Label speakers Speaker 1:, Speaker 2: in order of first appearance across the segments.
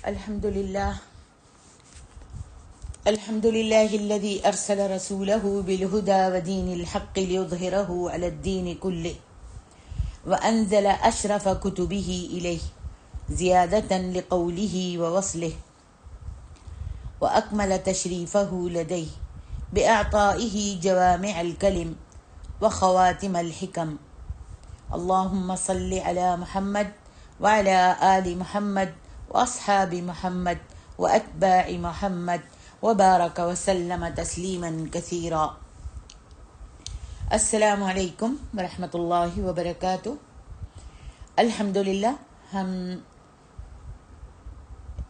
Speaker 1: الحمد لله الذي أرسل رسوله بالهدى ودين الحق ليظهره على الدين كله وأنزل أشرف كتبه إليه زيادة لقوله ووصله وأكمل تشريفه لديه بإعطائه جوامع الكلم وخواتم الحكم. اللهم صل على محمد وعلى آل محمد وأصحاب محمد وأتباع محمد وبارك وسلم تسلیما کثیرا. السلام علیکم ورحمۃ اللہ وبرکاتہ. الحمدللہ ہم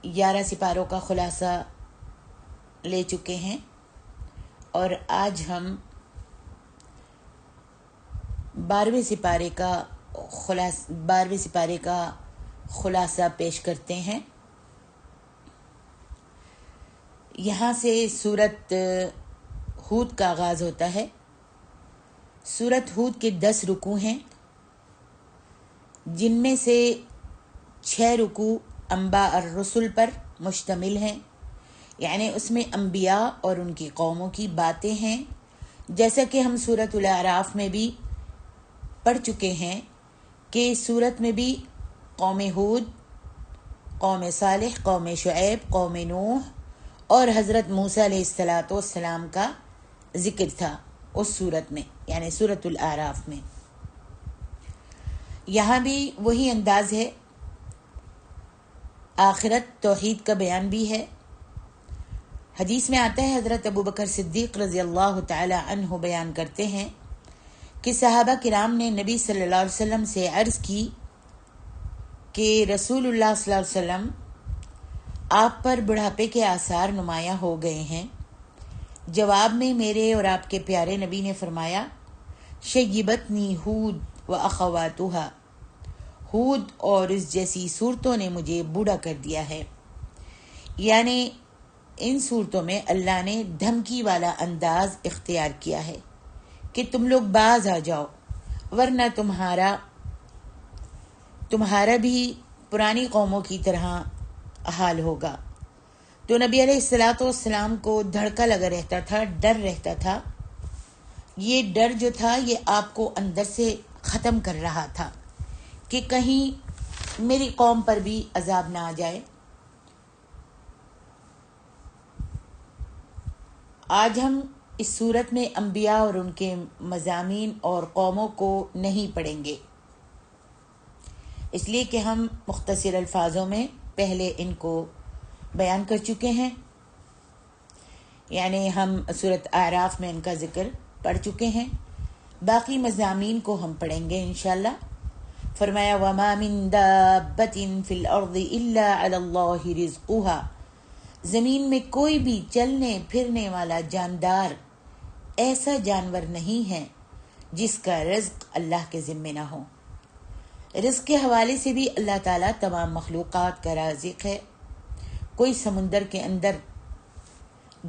Speaker 1: 11 سپاروں کا خلاصہ لے چکے ہیں اور آج ہم 12ویں سپارے کا خلاصہ پیش کرتے ہیں. یہاں سے سورت ہود کا آغاز ہوتا ہے. سورت ہود کے 10 رکوع ہیں، جن میں سے 6 رکوع انباء الرسل پر مشتمل ہیں، یعنی اس میں انبیاء اور ان کی قوموں کی باتیں ہیں. جیسا کہ ہم سورت الاعراف میں بھی پڑھ چکے ہیں کہ سورت میں بھی قوم ہود، قوم صالح، قوم شعیب، قوم نوح اور حضرت موسیٰ علیہ السلام کا ذکر تھا اس صورت میں، یعنی سورت الاعراف میں. یہاں بھی وہی انداز ہے، آخرت توحید کا بیان بھی ہے. حدیث میں آتا ہے، حضرت ابوبکر صدیق رضی اللہ تعالی عنہ بیان کرتے ہیں کہ صحابہ کرام نے نبی صلی اللہ علیہ وسلم سے عرض کی کہ رسول اللہ صلی اللہ علیہ وسلم، آپ پر بڑھاپے کے آثار نمایاں ہو گئے ہیں. جواب میں میرے اور آپ کے پیارے نبی نے فرمایا، شیبتنی ہود و اخواتها، ہود اور اس جیسی صورتوں نے مجھے بوڑھا کر دیا ہے. یعنی ان صورتوں میں اللہ نے دھمکی والا انداز اختیار کیا ہے کہ تم لوگ باز آ جاؤ، ورنہ تمہارا بھی پرانی قوموں کی طرح حال ہوگا. تو نبی علیہ السلام کو دھڑکا لگا رہتا تھا، ڈر رہتا تھا. یہ ڈر جو تھا یہ آپ کو اندر سے ختم کر رہا تھا کہ کہیں میری قوم پر بھی عذاب نہ آ جائے. آج ہم اس صورت میں انبیاء اور ان کے مضامین اور قوموں کو نہیں پڑھیں گے، اس لیے کہ ہم مختصر الفاظوں میں پہلے ان کو بیان کر چکے ہیں. یعنی ہم سورت اعراف میں ان کا ذکر پڑھ چکے ہیں، باقی مضامین کو ہم پڑھیں گے انشاءاللہ. فرمایا، وَمَا مِن دَابَّةٍ فِي الْأَرْضِ إِلَّا عَلَى اللَّهِ رِزْقُهَا، زمین میں کوئی بھی چلنے پھرنے والا جاندار ایسا جانور نہیں ہے جس کا رزق اللہ کے ذمے نہ ہو. رزق کے حوالے سے بھی اللہ تعالیٰ تمام مخلوقات کا رازق ہے. کوئی سمندر کے اندر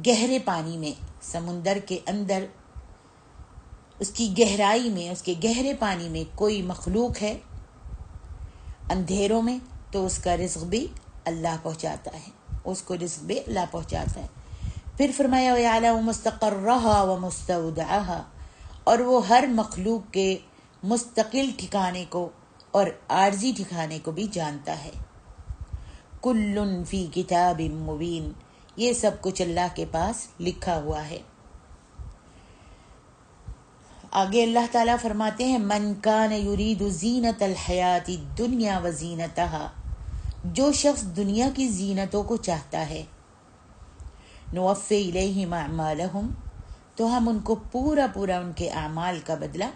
Speaker 1: گہرے پانی میں، سمندر کے اندر اس کی گہرائی میں، اس کے گہرے پانی میں کوئی مخلوق ہے اندھیروں میں، تو اس کا رزق بھی اللہ پہنچاتا ہے، اس کو رزق بھی اللہ پہنچاتا ہے. پھر فرمایا، وَيَعْلَمُ مُسْتَقَرَّهَا وَمُسْتَوْدَعَهَا، اور وہ ہر مخلوق کے مستقل ٹھکانے کو اور عارضی ٹھکانے کو بھی جانتا ہے. کل فی کتاب مبین، یہ سب کچھ اللہ کے پاس لکھا ہوا ہے. آگے اللہ تعالیٰ فرماتے ہیں، من کان یرید زینت الحیات الدنیا وزینتها، جو شخص دنیا کی زینتوں کو چاہتا ہے، نوفی الیہم اعمالہم، تو ہم ان کو پورا ان کے اعمال کا بدلہ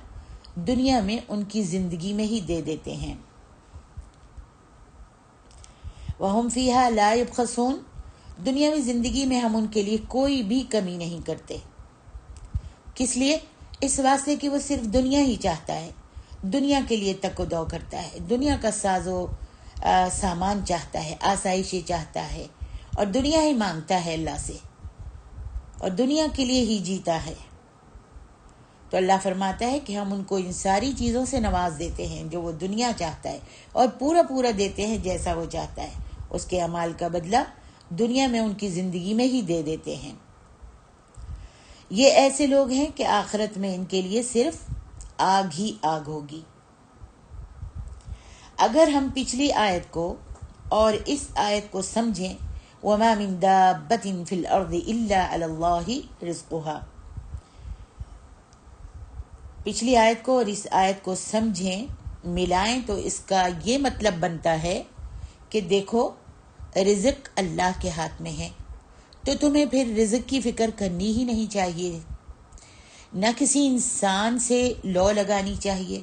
Speaker 1: دنیا میں ان کی زندگی میں ہی دے دیتے ہیں. وَهُمْ فِيهَا لَا يُبْخَسُونَ، دنیاوی زندگی میں ہم ان کے لیے کوئی بھی کمی نہیں کرتے. کس لیے؟ اس واسطے کہ وہ صرف دنیا ہی چاہتا ہے، دنیا کے لیے تک و دو کرتا ہے، دنیا کا ساز و سامان چاہتا ہے، آسائشیں چاہتا ہے، اور دنیا ہی مانگتا ہے اللہ سے، اور دنیا کے لیے ہی جیتا ہے. تو اللہ فرماتا ہے کہ ہم ان کو ان ساری چیزوں سے نواز دیتے ہیں جو وہ دنیا چاہتا ہے، اور پورا دیتے ہیں جیسا وہ چاہتا ہے. اس کے اعمال کا بدلہ دنیا میں ان کی زندگی میں ہی دے دیتے ہیں۔ یہ ایسے لوگ ہیں کہ آخرت میں ان کے لیے صرف آگ ہی آگ ہوگی۔ اگر ہم پچھلی آیت کو اور اس آیت کو سمجھیں، وَمَا مِن دَابَّةٍ فِي الْأَرْضِ إِلَّا عَلَى اللَّهِ رِزْقُهَا، پچھلی آیت کو اور اس آیت کو سمجھیں، ملائیں، تو اس کا یہ مطلب بنتا ہے کہ دیکھو رزق اللہ کے ہاتھ میں ہے، تو تمہیں پھر رزق کی فکر کرنی ہی نہیں چاہیے، نہ کسی انسان سے لو لگانی چاہیے۔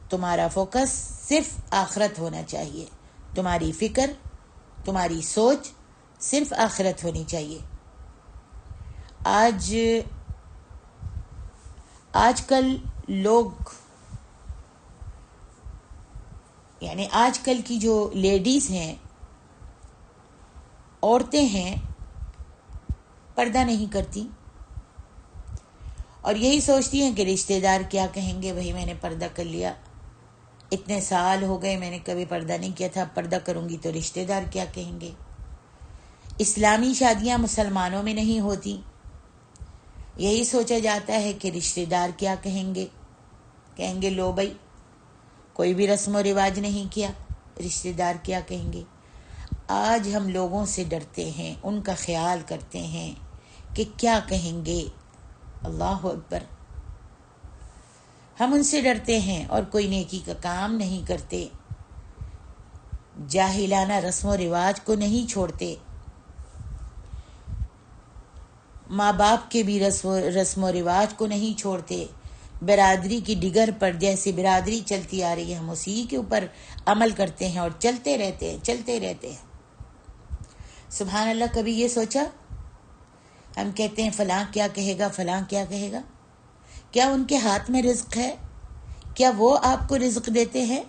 Speaker 1: تمہارا فوکس صرف آخرت ہونا چاہیے، تمہاری فکر، تمہاری سوچ صرف آخرت ہونی چاہیے۔ آج کل لوگ، یعنی آج کل کی جو لیڈیز ہیں، عورتیں ہیں، پردہ نہیں کرتی اور یہی سوچتی ہیں کہ رشتہ دار کیا کہیں گے، وہی میں نے پردہ کر لیا، اتنے سال ہو گئے میں نے کبھی پردہ نہیں کیا تھا، پردہ کروں گی تو رشتہ دار کیا کہیں گے۔ اسلامی شادیاں مسلمانوں میں نہیں ہوتی، یہی سوچا جاتا ہے کہ رشتہ دار کیا کہیں گے لو بھائی کوئی بھی رسم و رواج نہیں کیا، رشتہ دار کیا کہیں گے۔ آج ہم لوگوں سے ڈرتے ہیں، ان کا خیال کرتے ہیں کہ کیا کہیں گے۔ اللہ اکبر، ہم ان سے ڈرتے ہیں اور کوئی نیکی کا کام نہیں کرتے، جاہلانہ رسم و رواج کو نہیں چھوڑتے، ماں باپ کے بھی رسم و رواج کو نہیں چھوڑتے، برادری کی ڈگر پر جیسے برادری چلتی آ رہی ہے ہم اسی کے اوپر عمل کرتے ہیں اور چلتے رہتے ہیں۔ سبحان اللہ، کبھی یہ سوچا؟ ہم کہتے ہیں فلاں کیا کہے گا، فلاں کیا کہے گا، کیا ان کے ہاتھ میں رزق ہے؟ کیا وہ آپ کو رزق دیتے ہیں؟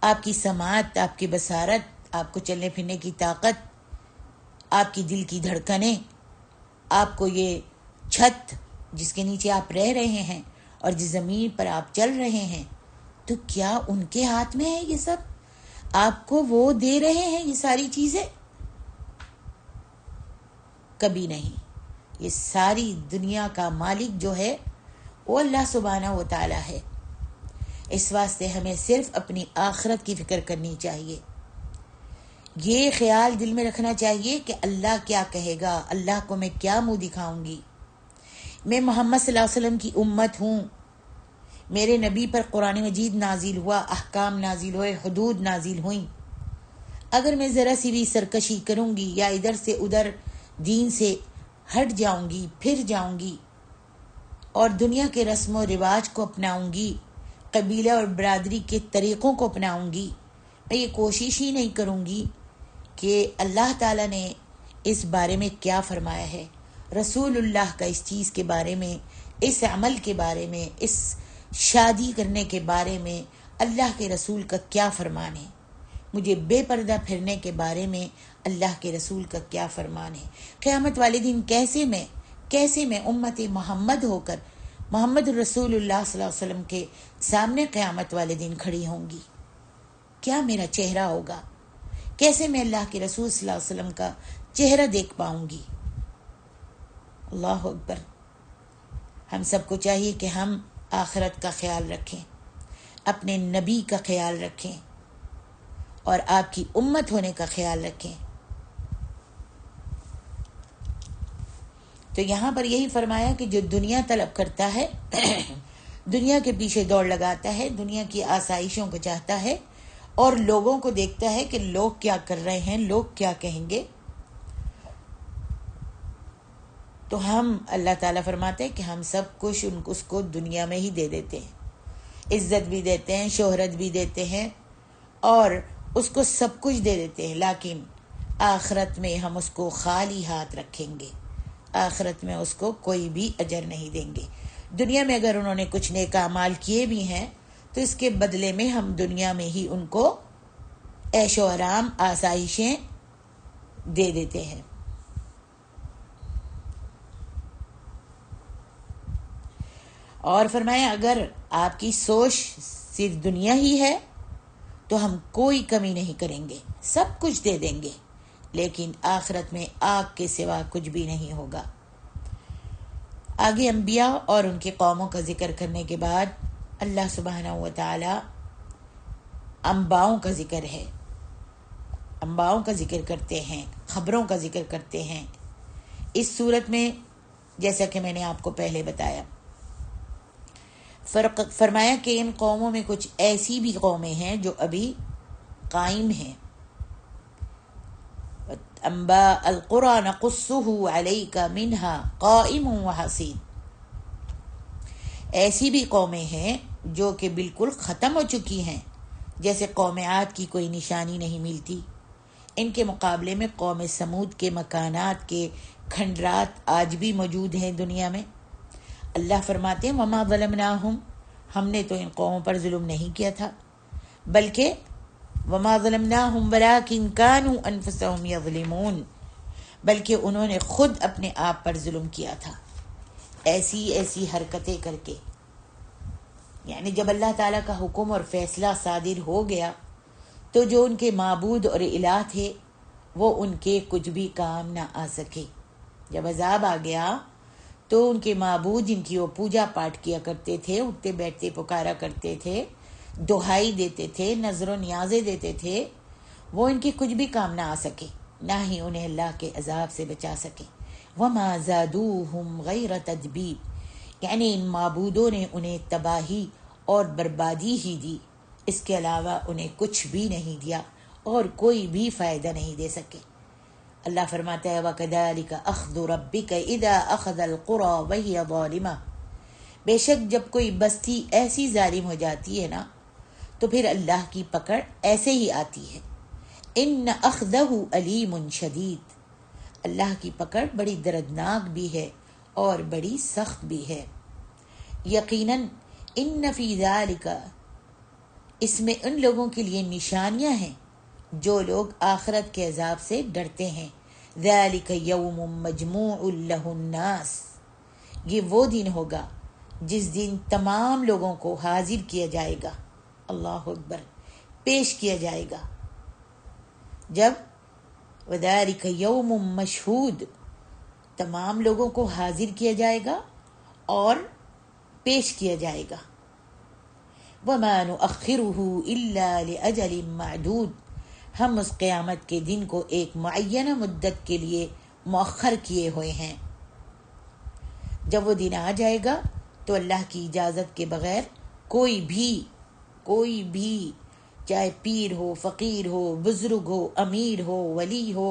Speaker 1: آپ کی سماعت، آپ کی بصارت، آپ کو چلنے پھرنے کی طاقت، آپ کی دل کی دھڑکنیں، آپ کو یہ چھت جس کے نیچے آپ رہ رہے ہیں اور جس زمین پر آپ چل رہے ہیں، تو کیا ان کے ہاتھ میں ہے یہ سب؟ آپ کو وہ دے رہے ہیں یہ ساری چیزیں؟ کبھی نہیں۔ یہ ساری دنیا کا مالک جو ہے وہ اللہ سبحانہ و تعالی ہے۔ اس واسطے ہمیں صرف اپنی آخرت کی فکر کرنی چاہیے، یہ خیال دل میں رکھنا چاہیے کہ اللہ کیا کہے گا، اللہ کو میں کیا منہ دکھاؤں گی، میں محمد صلی اللہ علیہ وسلم کی امت ہوں، میرے نبی پر قرآن مجید نازل ہوا، احکام نازل ہوئے، حدود نازل ہوئیں، اگر میں ذرا سی بھی سرکشی کروں گی یا ادھر سے ادھر دین سے ہٹ جاؤں گی، پھر جاؤں گی اور دنیا کے رسم و رواج کو اپناؤں گی، قبیلہ اور برادری کے طریقوں کو اپناؤں گی، میں یہ کوشش ہی نہیں کروں گی کہ اللہ تعالیٰ نے اس بارے میں کیا فرمایا ہے، رسول اللہ کا اس چیز کے بارے میں، اس عمل کے بارے میں، اس شادی کرنے کے بارے میں اللہ کے رسول کا کیا فرمان ہے، مجھے بے پردہ پھرنے کے بارے میں اللہ کے رسول کا کیا فرمان ہے، قیامت والے دن کیسے میں امت محمد ہو کر محمد رسول اللہ صلی اللہ علیہ وسلم کے سامنے قیامت والے دن کھڑی ہوں گی، کیا میرا چہرہ ہوگا، کیسے میں اللہ کے رسول صلی اللہ علیہ وسلم کا چہرہ دیکھ پاؤں گی۔ اللہ اکبر، ہم سب کو چاہیے کہ ہم آخرت کا خیال رکھیں، اپنے نبی کا خیال رکھیں اور آپ کی امت ہونے کا خیال رکھیں۔ تو یہاں پر یہی فرمایا کہ جو دنیا طلب کرتا ہے، دنیا کے پیچھے دوڑ لگاتا ہے، دنیا کی آسائشوں کو چاہتا ہے اور لوگوں کو دیکھتا ہے کہ لوگ کیا کر رہے ہیں، لوگ کیا کہیں گے، تو ہم، اللہ تعالیٰ فرماتے ہیں کہ ہم سب کچھ اس کو دنیا میں ہی دے دیتے ہیں، عزت بھی دیتے ہیں، شہرت بھی دیتے ہیں اور اس کو سب کچھ دے دیتے ہیں، لیکن آخرت میں ہم اس کو خالی ہاتھ رکھیں گے، آخرت میں اس کو کوئی بھی اجر نہیں دیں گے۔ دنیا میں اگر انہوں نے کچھ نیک اعمال کیے بھی ہیں تو اس کے بدلے میں ہم دنیا میں ہی ان کو عیش و آرام، آسائشیں دے دیتے ہیں۔ اور فرمایا اگر آپ کی سوچ صرف دنیا ہی ہے تو ہم کوئی کمی نہیں کریں گے، سب کچھ دے دیں گے، لیکن آخرت میں آگ کے سوا کچھ بھی نہیں ہوگا۔ آگے انبیاء اور ان کے قوموں کا ذکر کرنے کے بعد اللہ سبحانہ و تعالی انباؤں کا ذکر ہے، انباؤں کا ذکر کرتے ہیں، خبروں کا ذکر کرتے ہیں اس صورت میں۔ جیسا کہ میں نے آپ کو پہلے بتایا، فرمایا کہ ان قوموں میں کچھ ایسی بھی قومیں ہیں جو ابھی قائم ہیں۔ انباء القرى نقصه عليك منها قائم وحصید، ایسی بھی قومیں ہیں جو کہ بالکل ختم ہو چکی ہیں، جیسے قوم عاد کی کوئی نشانی نہیں ملتی۔ ان کے مقابلے میں قوم سمود کے مکانات کے کھنڈرات آج بھی موجود ہیں دنیا میں۔ اللہ فرماتے ہیں وما ظلمناہم، ہم نے تو ان قوموں پر ظلم نہیں کیا تھا، بلکہ وما ظلمناہم ولکن کانوا انفسہم یظلمون، بلکہ انہوں نے خود اپنے آپ پر ظلم کیا تھا ایسی ایسی حرکتیں کر کے۔ یعنی جب اللہ تعالیٰ کا حکم اور فیصلہ صادر ہو گیا تو جو ان کے معبود اور الہ تھے وہ ان کے کچھ بھی کام نہ آ سکے۔ جب عذاب آ گیا تو ان کے معبود جن کی وہ پوجا پاٹ کیا کرتے تھے، اٹھتے بیٹھتے پکارا کرتے تھے، دہائی دیتے تھے، نظر و نیازیں دیتے تھے، وہ ان کے کچھ بھی کام نہ آ سکے، نہ ہی انہیں اللہ کے عذاب سے بچا سکے۔ وما زادوہم غیر تتبیب، یعنی ان معبودوں نے انہیں تباہی اور بربادی ہی دی، اس کے علاوہ انہیں کچھ بھی نہیں دیا اور کوئی بھی فائدہ نہیں دے سکے۔ اللہ فرماتا ہے وَكَذَلِكَ أَخْذُ رَبِّكَ إِذَا أَخَذَ الْقُرَى وَهِيَ ظَالِمَةٌ، بے شک جب کوئی بستی ایسی ظالم ہو جاتی ہے نا تو پھر اللہ کی پکڑ ایسے ہی آتی ہے۔ إِنَّ أَخْذَهُ أَلِيمٌ شَدِيدٌ، اللہ کی پکڑ بڑی دردناک بھی ہے اور بڑی سخت بھی ہے۔ یقیناً ان فی ذالک، اس میں ان لوگوں کے لیے نشانیاں ہیں جو لوگ آخرت کے عذاب سے ڈرتے ہیں۔ ذالک یوم مجموع لہ الناس، یہ وہ دن ہوگا جس دن تمام لوگوں کو حاضر کیا جائے گا، اللہ اکبر، پیش کیا جائے گا۔ جب وذالک یوم مشہود، تمام لوگوں کو حاضر کیا جائے گا اور پیش کیا جائے گا۔ وما نؤخرہ الا لاجل معدود، ہم اس قیامت کے دن کو ایک معینہ مدت کے لیے مؤخر کیے ہوئے ہیں۔ جب وہ دن آ جائے گا تو اللہ کی اجازت کے بغیر کوئی بھی چاہے پیر ہو، فقیر ہو، بزرگ ہو، امیر ہو، ولی ہو،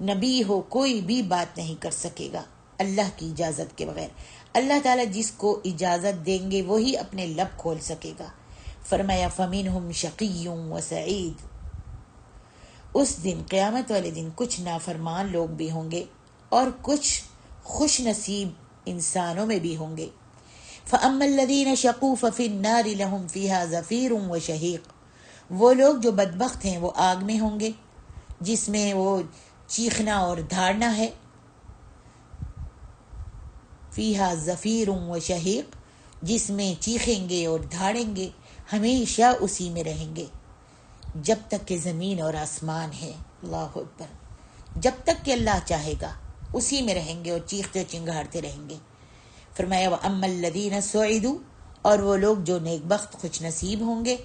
Speaker 1: نبی ہو، کوئی بھی بات نہیں کر سکے گا اللہ کی اجازت کے بغیر۔ اللہ تعالیٰ جس کو اجازت دیں گے وہی اپنے لب کھول سکے گا۔ فرمایا فَمِنْهُمْ شَقِيٌّ وَسَعِيدٌ، اس دن قیامت والے دن کچھ نافرمان لوگ بھی ہوں گے اور کچھ خوش نصیب انسانوں میں بھی ہوں گے۔ فَأَمَّا الَّذِينَ شَقُوا فَفِي النَّارِ لَهُمْ فِيهَا زَفِيرٌ وَشَهِيقٌ، وہ لوگ جو بدبخت ہیں وہ آگ میں ہوں گے جس میں وہ چیخنا اور دھاڑنا ہے۔ فیہا زفیر و شہیق، جس میں چیخیں گے اور دھاڑیں گے، ہمیشہ اسی میں رہیں گے جب تک کہ زمین اور آسمان ہے، اللہ اکبر، جب تک کہ اللہ چاہے گا اسی میں رہیں گے اور چیختے اور چنگھاڑتے رہیں گے۔ فرمایا وَأَمَّا الَّذِينَ سُعِدُوا، اور وہ لوگ جو نیک بخت خوش نصیب ہوں گے،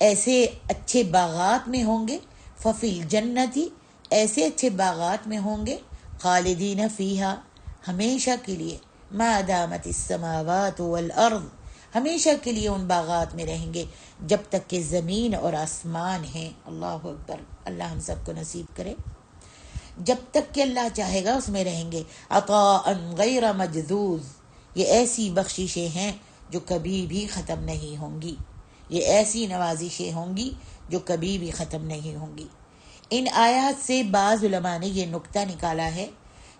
Speaker 1: ایسے اچھے باغات میں ہوں گے، فَفِي الْجَنَّةِ، ایسے اچھے باغات میں ہوں گے، خالدین فیہا، ہمیشہ کے لیے، ما دامت السماوات والارض، ہمیشہ کے لیے ان باغات میں رہیں گے جب تک کہ زمین اور آسمان ہیں، اللہ اکبر، اللہ ہم سب کو نصیب کرے، جب تک کہ اللہ چاہے گا اس میں رہیں گے۔ عطاء غیر مجذوذ، یہ ایسی بخششیں ہیں جو کبھی بھی ختم نہیں ہوں گی، یہ ایسی نوازشیں ہوں گی جو کبھی بھی ختم نہیں ہوں گی۔ ان آیات سے بعض علماء نے یہ نکتہ نکالا ہے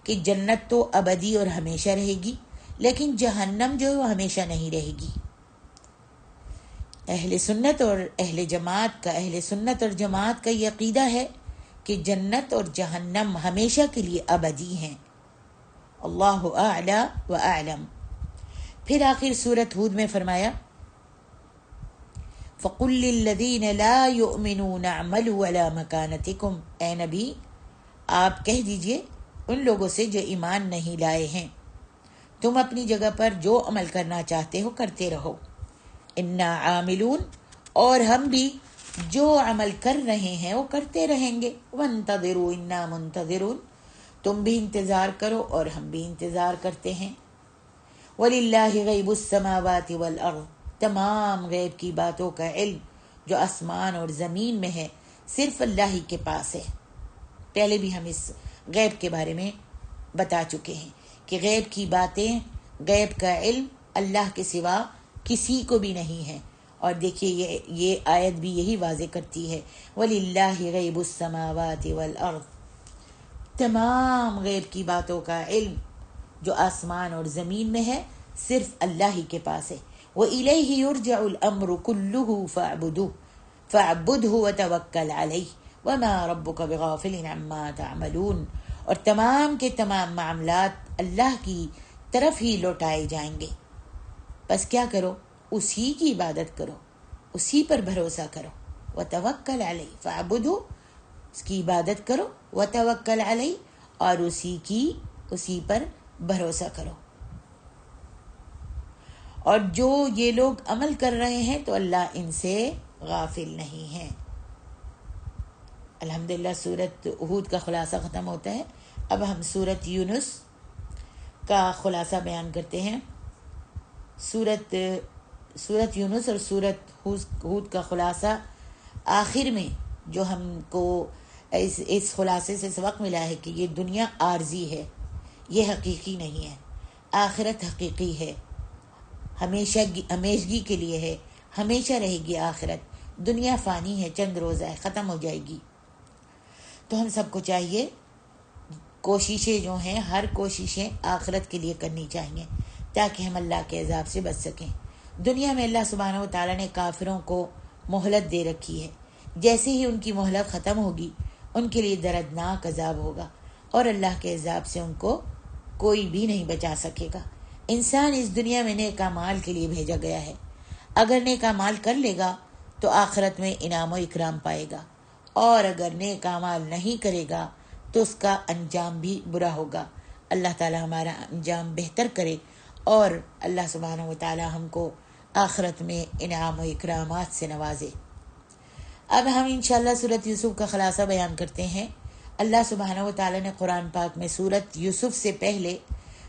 Speaker 1: کہ جنت تو ابدی اور ہمیشہ رہے گی، لیکن جہنم جو ہے وہ ہمیشہ نہیں رہے گی۔ اہل سنت اور جماعت کا یہ عقیدہ ہے کہ جنت اور جہنم ہمیشہ کے لیے ابدی ہیں، اللہ اعلی و اعلم۔ پھر آخر سورۃ ہود میں فرمایا فَقُلْ لِلَّذِينَ لَا يُؤْمِنُونَ اعْمَلُوا عَلَى مَكَانَتِكُمْ، اے نبی آپ کہہ دیجئے ان لوگوں سے جو ایمان نہیں لائے ہیں، تم اپنی جگہ پر جو عمل کرنا چاہتے ہو کرتے رہو، اِنَّا عَامِلُونَ، اور ہم بھی جو عمل کر رہے ہیں وہ کرتے رہیں گے، وَانتَظِرُوا اِنَّا مُنتَظِرُونَ، تم بھی انتظار کرو اور ہم بھی انتظار کرتے ہیں۔ وَلِلَّهِ غَيْبُ السَّمَاوَاتِ وَالْأَرْضِ، تمام غیب کی باتوں کا علم جو آسمان اور زمین میں ہے صرف اللہ ہی کے پاس ہے۔ پہلے بھی ہم اس غیب کے بارے میں بتا چکے ہیں کہ غیب کی باتیں، غیب کا علم اللہ کے سوا کسی کو بھی نہیں ہے۔ اور دیکھیے یہ آیت بھی یہی واضح کرتی ہے، وَلِلَّهِ غَيْبُ السَّمَاوَاتِ وَالْأَرْضِ، تمام غیب کی باتوں کا علم جو آسمان اور زمین میں ہے صرف اللہ ہی کے پاس ہے۔ وَإِلَيْهِ يُرْجَعُ الْأَمْرُ كُلُّهُ فَاعْبُدْهُ وَتَوَكَّلْ عَلَيْهِ وَمَا رَبُّكَ بِغَافِلٍ عَمَّا تَعْمَلُونَ، اور تمام کے تمام معاملات اللہ کی طرف ہی لوٹائے جائیں گے، بس کیا کرو؟ اسی کی عبادت کرو، اسی پر بھروسہ کرو۔ وَتَوَكَّلْ عَلَيْهِ، فَاعْبُدْهُ، اس کی عبادت کرو، وَتَوَكَّلْ عَلَيْهِ، اور اسی پر بھروسہ کرو۔ اور جو یہ لوگ عمل کر رہے ہیں تو اللہ ان سے غافل نہیں ہے۔ الحمدللہ سورت ہود کا خلاصہ ختم ہوتا ہے۔ اب ہم سورت یونس کا خلاصہ بیان کرتے ہیں۔ سورت یونس اور سورت ہود کا خلاصہ آخر میں جو ہم کو اس خلاصے سے سبق ملا ہے کہ یہ دنیا عارضی ہے، یہ حقیقی نہیں ہے، آخرت حقیقی ہے، ہمیشگی کے لیے ہے، ہمیشہ رہے گی آخرت، دنیا فانی ہے، چند روزہ ہے، ختم ہو جائے گی۔ تو ہم سب کو چاہیے کوششیں جو ہیں، ہر کوششیں آخرت کے لیے کرنی چاہیے تاکہ ہم اللہ کے عذاب سے بچ سکیں۔ دنیا میں اللہ سبحانہ و تعالیٰ نے کافروں کو مہلت دے رکھی ہے، جیسے ہی ان کی مہلت ختم ہوگی ان کے لیے دردناک عذاب ہوگا، اور اللہ کے عذاب سے ان کو کوئی بھی نہیں بچا سکے گا۔ انسان اس دنیا میں نیک اعمال کے لیے بھیجا گیا ہے، اگر نیک اعمال کر لے گا تو آخرت میں انعام و اکرام پائے گا، اور اگر نیک اعمال نہیں کرے گا تو اس کا انجام بھی برا ہوگا۔ اللہ تعالی ہمارا انجام بہتر کرے، اور اللہ سبحانہ و تعالی ہم کو آخرت میں انعام و اکرامات سے نوازے۔ اب ہم انشاءاللہ سورت یوسف کا خلاصہ بیان کرتے ہیں۔ اللہ سبحانہ و تعالی نے قرآن پاک میں سورت یوسف سے پہلے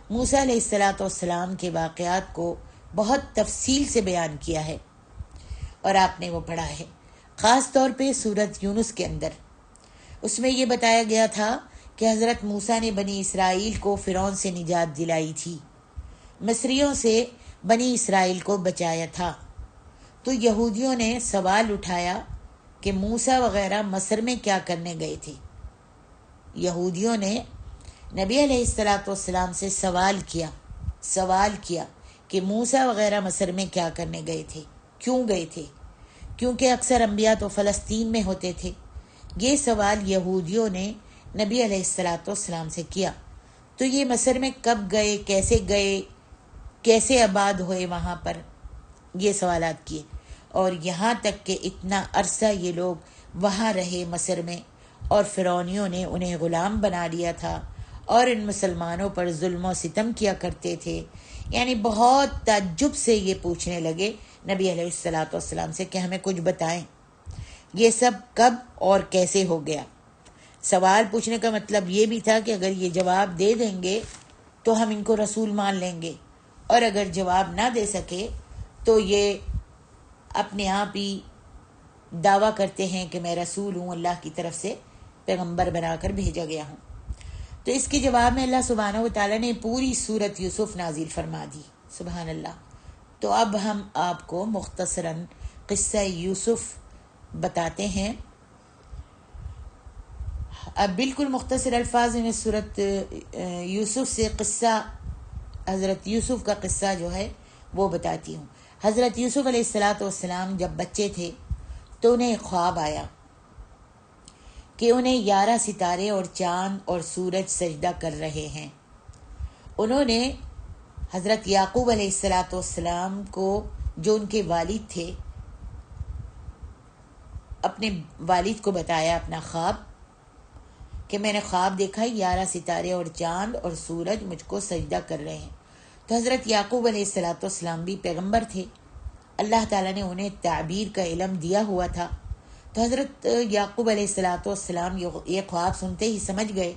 Speaker 1: موسیٰ علیہ السلام کے واقعات کو بہت تفصیل سے بیان کیا ہے، اور آپ نے وہ پڑھا ہے، خاص طور پہ سورت یونس کے اندر۔ اس میں یہ بتایا گیا تھا کہ حضرت موسیٰ نے بنی اسرائیل کو فرعون سے نجات دلائی تھی، مصریوں سے بنی اسرائیل کو بچایا تھا۔ تو یہودیوں نے سوال اٹھایا کہ موسیٰ وغیرہ مصر میں کیا کرنے گئے تھے۔ یہودیوں نے نبی علیہ السلام سے سوال کیا کہ موسیٰ وغیرہ مصر میں کیا کرنے گئے تھے، کیوں گئے تھے، کیونکہ اکثر انبیاء تو فلسطین میں ہوتے تھے۔ یہ سوال یہودیوں نے نبی علیہ السلام سے کیا۔ تو یہ مصر میں کب گئے، کیسے آباد ہوئے وہاں پر، یہ سوالات کیے، اور یہاں تک کہ اتنا عرصہ یہ لوگ وہاں رہے مصر میں، اور فرعونیوں نے انہیں غلام بنا لیا تھا، اور ان مسلمانوں پر ظلم و ستم کیا کرتے تھے۔ یعنی بہت تعجب سے یہ پوچھنے لگے نبی علیہ السلام سے کہ ہمیں کچھ بتائیں، یہ سب کب اور کیسے ہو گیا۔ سوال پوچھنے کا مطلب یہ بھی تھا کہ اگر یہ جواب دے دیں گے تو ہم ان کو رسول مان لیں گے، اور اگر جواب نہ دے سکے تو یہ اپنے آپ ہی دعویٰ کرتے ہیں کہ میں رسول ہوں، اللہ کی طرف سے پیغمبر بنا کر بھیجا گیا ہوں۔ تو اس کے جواب میں اللہ سبحانہ و تعالیٰ نے پوری سورت یوسف نازل فرما دی، سبحان اللہ۔ تو اب ہم آپ کو مختصراً قصہ یوسف بتاتے ہیں۔ اب بالکل مختصر الفاظ میں سورت یوسف سے حضرت یوسف کا قصہ جو ہے وہ بتاتی ہوں۔ حضرت یوسف علیہ السلام جب بچے تھے تو انہیں خواب آیا کہ انہیں 11 ستارے اور چاند اور سورج سجدہ کر رہے ہیں۔ انہوں نے حضرت یعقوب علیہ السلام کو، جو ان کے والد تھے، اپنے والد کو بتایا اپنا خواب کہ میں نے خواب دیکھا 11 ستارے اور چاند اور سورج مجھ کو سجدہ کر رہے ہیں. تو حضرت یعقوب علیہ السلام بھی پیغمبر تھے، اللہ تعالیٰ نے انہیں تعبیر کا علم دیا ہوا تھا. تو حضرت یعقوب علیہ السلام یہ خواب سنتے ہی سمجھ گئے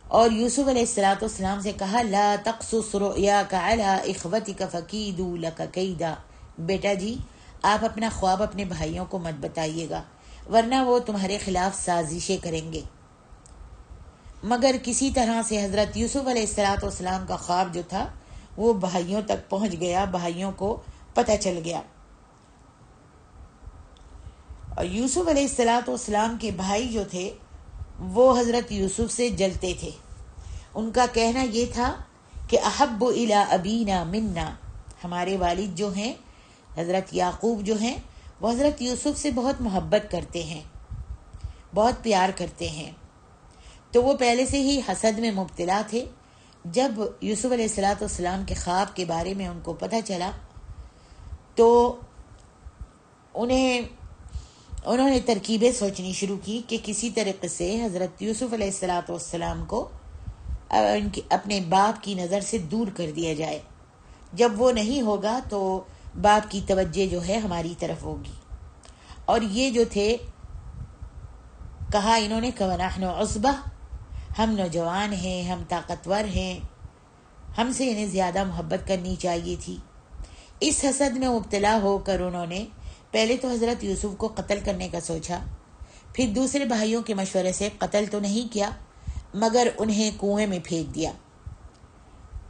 Speaker 1: اور یوسف علیہ السلام سے کہا لا تقصص رؤیاک علی اخوتک فکیدوا لک کیدا، بیٹا جی آپ اپنا خواب اپنے بھائیوں کو مت بتائیے گا ورنہ وہ تمہارے خلاف سازشیں کریں گے. مگر کسی طرح سے حضرت یوسف علیہ السلام کا خواب جو تھا وہ بھائیوں تک پہنچ گیا، بھائیوں کو پتہ چل گیا. اور یوسف علیہ السلام کے بھائی جو تھے وہ حضرت یوسف سے جلتے تھے. ان کا کہنا یہ تھا کہ احب الی ابینا منا، ہمارے والد جو ہیں حضرت یعقوب جو ہیں وہ حضرت یوسف سے بہت محبت کرتے ہیں، بہت پیار کرتے ہیں. تو وہ پہلے سے ہی حسد میں مبتلا تھے. جب یوسف علیہ السلام کے خواب کے بارے میں ان کو پتہ چلا تو انہوں نے ترکیبیں سوچنی شروع کی کہ کسی طریقے سے حضرت یوسف علیہ السلام کو اپنے باپ کی نظر سے دور کر دیا جائے. جب وہ نہیں ہوگا تو باپ کی توجہ جو ہے ہماری طرف ہوگی. اور یہ جو تھے کہا انہوں نے کہ وَنَحْنُ عُصْبَةٌ، ہم نوجوان ہیں، ہم طاقتور ہیں، ہم سے انہیں زیادہ محبت کرنی چاہیے تھی. اس حسد میں مبتلا ہو کر انہوں نے پہلے تو حضرت یوسف کو قتل کرنے کا سوچا، پھر دوسرے بھائیوں کے مشورے سے قتل تو نہیں کیا مگر انہیں کنویں میں پھینک دیا.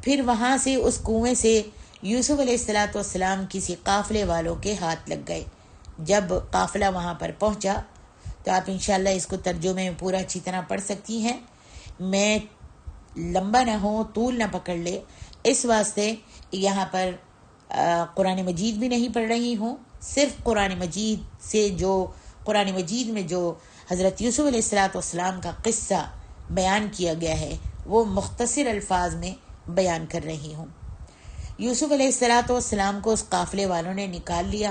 Speaker 1: پھر وہاں سے اس کنویں سے یوسف علیہ السلام کسی قافلے والوں کے ہاتھ لگ گئے. جب قافلہ وہاں پر پہنچا تو آپ انشاءاللہ اس کو ترجمے میں پورا اچھی طرح پڑھ سکتی ہیں، میں لمبا نہ ہوں، طول نہ پکڑ لے، اس واسطے یہاں پر قرآن مجید بھی نہیں پڑھ رہی ہوں. صرف قرآن مجید میں جو حضرت یوسف علیہ السلام کا قصہ بیان کیا گیا ہے وہ مختصر الفاظ میں بیان کر رہی ہوں. یوسف علیہ السلام کو اس قافلے والوں نے نکال لیا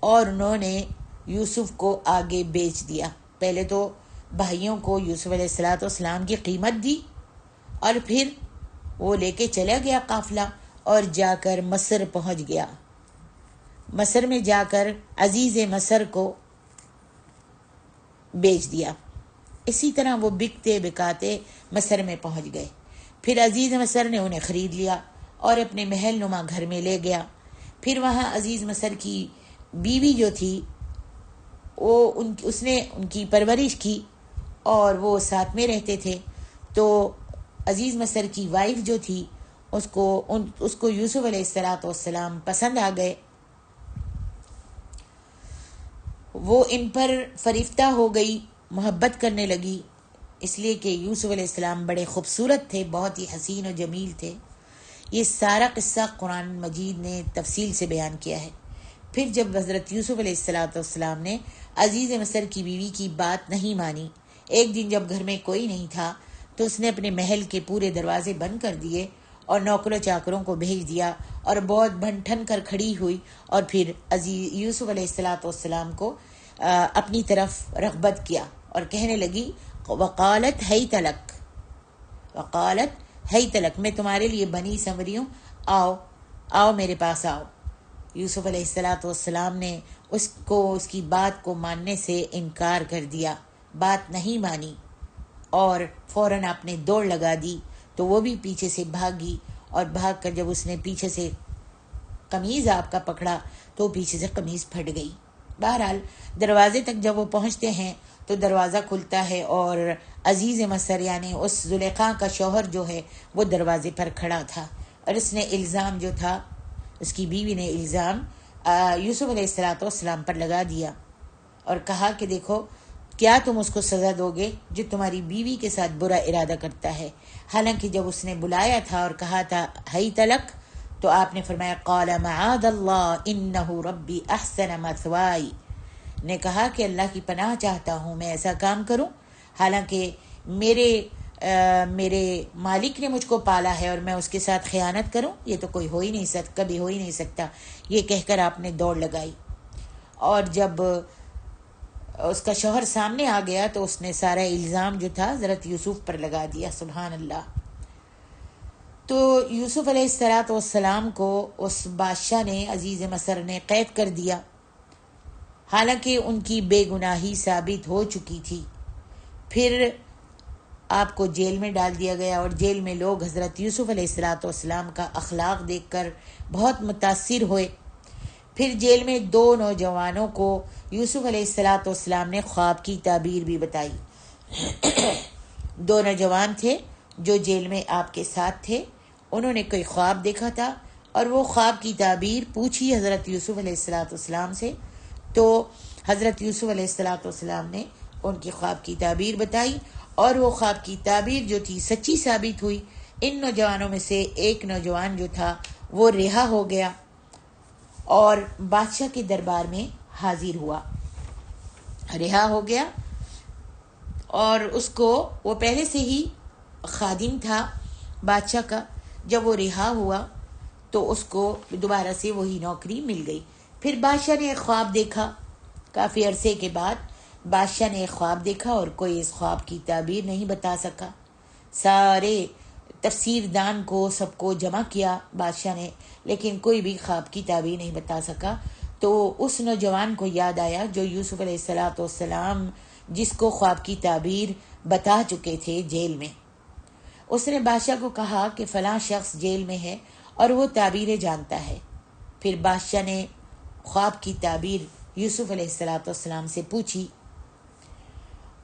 Speaker 1: اور انہوں نے یوسف کو آگے بیچ دیا. پہلے تو بھائیوں کو یوسف علیہ السلام کی قیمت دی اور پھر وہ لے کے چلا گیا قافلہ اور جا کر مصر پہنچ گیا. مصر میں جا کر عزیز مصر کو بیچ دیا. اسی طرح وہ بکتے بکاتے مصر میں پہنچ گئے. پھر عزیز مصر نے انہیں خرید لیا اور اپنے محل نما گھر میں لے گیا. پھر وہاں عزیز مصر کی بیوی جو تھی اس نے ان کی پرورش کی اور وہ ساتھ میں رہتے تھے. تو عزیز مصر کی وائف جو تھی اس کو یوسف علیہ السلام پسند آ گئے. وہ ان پر فریفتہ ہو گئی، محبت کرنے لگی، اس لیے کہ یوسف علیہ السلام بڑے خوبصورت تھے، بہت ہی حسین و جمیل تھے. یہ سارا قصہ قرآن مجید نے تفصیل سے بیان کیا ہے. پھر جب حضرت یوسف علیہ السلام نے عزیز مصر کی بیوی کی بات نہیں مانی، ایک دن جب گھر میں کوئی نہیں تھا تو اس نے اپنے محل کے پورے دروازے بند کر دیے اور نوکروں چاکروں کو بھیج دیا اور بہت بن ٹھن کر کھڑی ہوئی اور پھر عزیز یوسف علیہ السلام کو اپنی طرف رغبت کیا اور کہنے لگی وقالت ہیت لک، میں تمہارے لیے بنی سنوری ہوں، آؤ میرے پاس آؤ. یوسف علیہ السلام نے اس کی بات کو ماننے سے انکار کر دیا، بات نہیں مانی اور فوراً آپ نے دوڑ لگا دی. تو وہ بھی پیچھے سے بھاگی اور بھاگ کر جب اس نے پیچھے سے قمیض آپ کا پکڑا تو پیچھے سے قمیض پھٹ گئی. بہرحال دروازے تک جب وہ پہنچتے ہیں تو دروازہ کھلتا ہے اور عزیز مصر یعنی اس زلیخا کا شوہر جو ہے وہ دروازے پر کھڑا تھا اور اس نے الزام جو تھا، اس کی بیوی نے الزام یوسف علیہ السلام پر لگا دیا اور کہا کہ دیکھو کیا تم اس کو سزا دو گے جو تمہاری بیوی کے ساتھ برا ارادہ کرتا ہے. حالانکہ جب اس نے بلایا تھا اور کہا تھا ہیت لک تو آپ نے فرمایا قال معاذ اللہ انہ ربی احسن مثوائی، نے کہا کہ اللہ کی پناہ چاہتا ہوں میں ایسا کام کروں حالانکہ میرے مالک نے مجھ کو پالا ہے اور میں اس کے ساتھ خیانت کروں، یہ تو کوئی ہو ہی نہیں سکتا، کبھی ہو ہی نہیں سکتا. یہ کہہ کر آپ نے دوڑ لگائی. اور جب اس کا شوہر سامنے آ گیا تو اس نے سارا الزام جو تھا حضرت یوسف پر لگا دیا. سبحان اللہ. تو یوسف علیہ السلام کو اس بادشاہ نے، عزیز مصر نے قید کر دیا، حالانکہ ان کی بے گناہی ثابت ہو چکی تھی. پھر آپ کو جیل میں ڈال دیا گیا، اور جیل میں لوگ حضرت یوسف علیہ السلام کا اخلاق دیکھ کر بہت متاثر ہوئے. پھر جیل میں 2 نوجوانوں کو یوسف علیہ السلام نے خواب کی تعبیر بھی بتائی. 2 نوجوان تھے جو جیل میں آپ کے ساتھ تھے. انہوں نے کوئی خواب دیکھا تھا اور وہ خواب کی تعبیر پوچھی حضرت یوسف علیہ السلام سے. تو حضرت یوسف علیہ السلام نے ان کی خواب کی تعبیر بتائی، اور وہ خواب کی تعبیر جو تھی سچی ثابت ہوئی. ان نوجوانوں میں سے ایک نوجوان جو تھا وہ رہا ہو گیا اور بادشاہ کے دربار میں حاضر ہوا. رہا ہو گیا، اور اس کو، وہ پہلے سے ہی خادم تھا بادشاہ کا. جب وہ رہا ہوا تو اس کو دوبارہ سے وہی نوکری مل گئی. پھر بادشاہ نے ایک خواب دیکھا. کافی عرصے کے بعد بادشاہ نے ایک خواب دیکھا اور کوئی اس خواب کی تعبیر نہیں بتا سکا. سارے تفسیر دان کو، سب کو جمع کیا بادشاہ نے، لیکن کوئی بھی خواب کی تعبیر نہیں بتا سکا. تو اس نوجوان کو یاد آیا جو یوسف علیہ السلام جس کو خواب کی تعبیر بتا چکے تھے جیل میں. اس نے بادشاہ کو کہا کہ فلاں شخص جیل میں ہے اور وہ تعبیریں جانتا ہے. پھر بادشاہ نے خواب کی تعبیر یوسف علیہ السلام سے پوچھی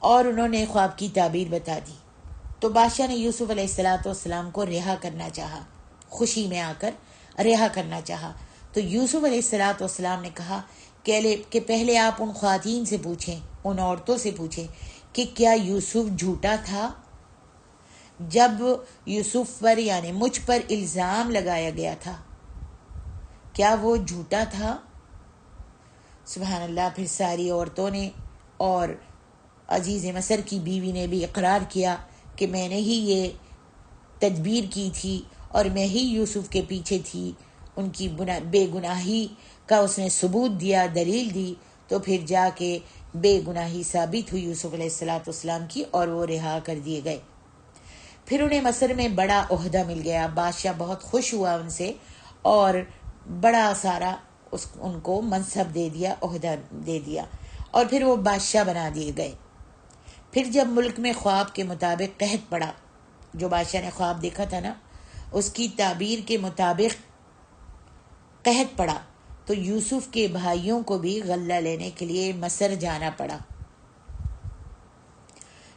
Speaker 1: اور انہوں نے خواب کی تعبیر بتا دی. تو بادشاہ نے یوسف علیہ السلام کو رہا کرنا چاہا، خوشی میں آ کر رہا کرنا چاہا. تو یوسف علیہ السلام نے کہا کہ پہلے آپ ان خواتین سے پوچھیں، ان عورتوں سے پوچھیں کہ کیا یوسف جھوٹا تھا. جب یوسف پر یعنی مجھ پر الزام لگایا گیا تھا، کیا وہ جھوٹا تھا؟ سبحان اللہ. پھر ساری عورتوں نے اور عزیز مصر کی بیوی نے بھی اقرار کیا کہ میں نے ہی یہ تدبیر کی تھی اور میں ہی یوسف کے پیچھے تھی. ان کی بے گناہی کا اس نے ثبوت دیا، دلیل دی. تو پھر جا کے بے گناہی ثابت ہوئی یوسف علیہ السلام کی، اور وہ رہا کر دیے گئے. پھر انہیں مصر میں بڑا عہدہ مل گیا. بادشاہ بہت خوش ہوا ان سے اور بڑا سارا ان کو منصب دے دیا، عہدہ دے دیا، اور پھر وہ بادشاہ بنا دیے گئے. پھر جب ملک میں خواب کے مطابق قحط پڑا، جو بادشاہ نے خواب دیکھا تھا نا، اس کی تعبیر کے مطابق قحط پڑا، تو یوسف کے بھائیوں کو بھی غلہ لینے کے لیے مصر جانا پڑا.